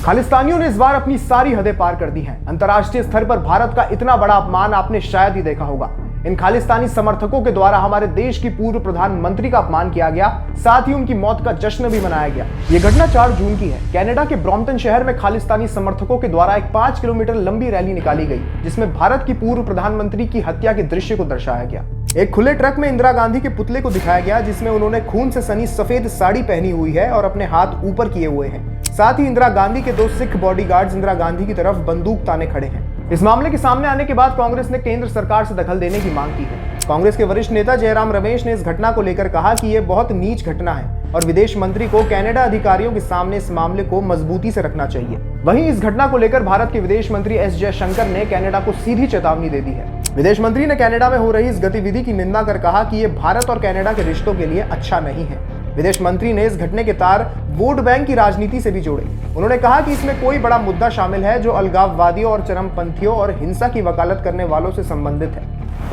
खालिस्तानियों ने इस बार अपनी सारी हदें पार कर दी हैं। अंतर्राष्ट्रीय स्तर पर भारत का इतना बड़ा अपमान आपने शायद ही देखा होगा। इन खालिस्तानी समर्थकों के द्वारा हमारे देश की पूर्व प्रधानमंत्री का अपमान किया गया, साथ ही उनकी मौत का जश्न भी मनाया गया। ये घटना 4 जून की है। कनाडा के ब्रॉम्पटन शहर में खालिस्तानी समर्थकों के द्वारा एक 5 किलोमीटर लंबी रैली निकाली गई, जिसमें भारत की पूर्व प्रधानमंत्री की हत्या के दृश्य को दर्शाया गया। एक खुले ट्रक में इंदिरा गांधी के पुतले को दिखाया गया, जिसमें उन्होंने खून से सनी सफेद साड़ी पहनी हुई है और अपने हाथ ऊपर किए हुए हैं। साथ ही इंदिरा गांधी के 2 सिख बॉडीगार्ड्स इंदिरा गांधी की तरफ बंदूक ताने खड़े हैं। इस मामले के सामने आने के बाद कांग्रेस ने केंद्र सरकार से दखल देने की मांग की है। कांग्रेस के वरिष्ठ नेता जयराम रमेश ने इस घटना को लेकर कहा कि यह बहुत नीच घटना है और विदेश मंत्री को कनाडा अधिकारियों के सामने इस मामले को मजबूती से रखना चाहिए। वहीं इस घटना को लेकर भारत के विदेश मंत्री एस जयशंकर ने कनाडा को सीधी चेतावनी दे दी है। विदेश मंत्री ने कनाडा में हो रही इस गतिविधि की निंदा कर कहा कि यह भारत और कनाडा के रिश्तों के लिए अच्छा नहीं है। विदेश मंत्री ने इस घटने के तार वोट बैंक की राजनीति से भी जोड़े। उन्होंने कहा कि इसमें कोई बड़ा मुद्दा शामिल है जो अलगाववादियों और चरमपंथियों और हिंसा की वकालत करने वालों से संबंधित है।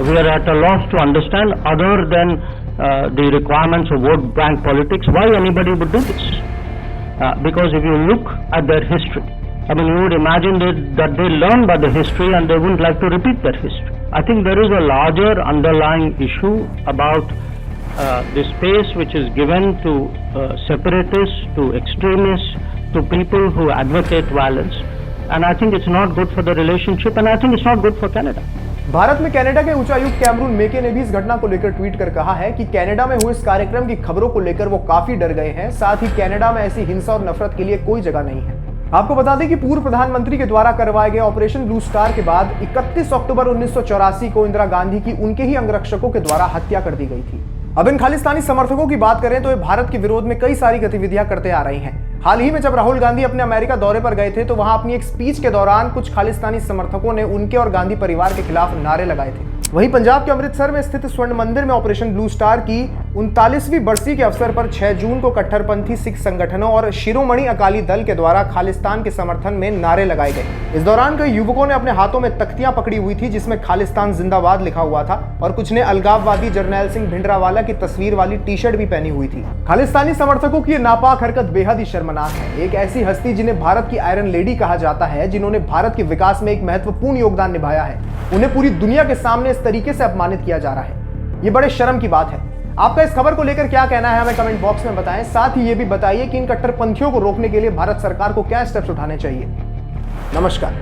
We are at a loss to understand, other than the requirements of vote bank politics, why anybody would do this. Because if you look at their history, I mean, you would imagine that they learn by the history and they wouldn't like to repeat that history. I think there is a larger underlying issue about the space which is given to separatists, to extremists, to people who advocate violence. And I think it's not good for the relationship, and I think it's not good for Canada. Bharat में Canada के उच्चायुक्त Cameroon मेके ने भी इस घटना को लेकर tweet कर कहा है कि कनाडा में हुए इस कार्यक्रम की खबरों को लेकर वो काफी डर गए हैं। साथ ही कनाडा में ऐसी हिंसा और नफरत के लिए कोई जगह नहीं है। आपको बता दें कि पूर्व प्रधानमंत्री के द्वारा करवाए गए ऑपरेशन ब्लू स्टार के बाद 31 अक्टूबर 1984 को इंदिरा गांधी की उनके ही अंगरक्षकों के द्वारा हत्या कर दी गई थी। अब इन खालिस्तानी समर्थकों की बात करें तो ये भारत के विरोध में कई सारी गतिविधियां करते आ रही हैं। हाल ही में जब राहुल गांधी अपने अमेरिका दौरे पर गए थे तो वहां अपनी एक स्पीच के दौरान कुछ खालिस्तानी समर्थकों ने उनके और गांधी परिवार के खिलाफ नारे लगाए थे। वहीं पंजाब के अमृतसर में स्थित स्वर्ण मंदिर में ऑपरेशन ब्लू स्टार की 39वीं बरसी के अवसर पर 6 जून को कट्टरपंथी सिख संगठनों और शिरोमणि अकाली दल के द्वारा खालिस्तान के समर्थन में नारे लगाए गए। इस दौरान कई युवकों ने अपने हाथों में तख्तियां पकड़ी हुई थी, जिसमें खालिस्तान जिंदाबाद लिखा हुआ था और कुछ ने अलगाववादी जरनैल सिंह भिंडरावाला की तस्वीर वाली टी शर्ट भी पहनी हुई थी। खालिस्तानी समर्थकों की नापाक हरकत बेहद ही शर्मनाक है। एक ऐसी हस्ती जिन्हें भारत की आयरन लेडी कहा जाता है, जिन्होंने भारत के विकास में एक महत्वपूर्ण योगदान निभाया है, उन्हें पूरी दुनिया के सामने इस तरीके से अपमानित किया जा रहा है। ये बड़े शर्म की बात है। आपका इस खबर को लेकर क्या कहना है, हमें कमेंट बॉक्स में बताएं। साथ ही ये भी बताइए कि इन कट्टरपंथियों को रोकने के लिए भारत सरकार को क्या स्टेप्स उठाने चाहिए। नमस्कार।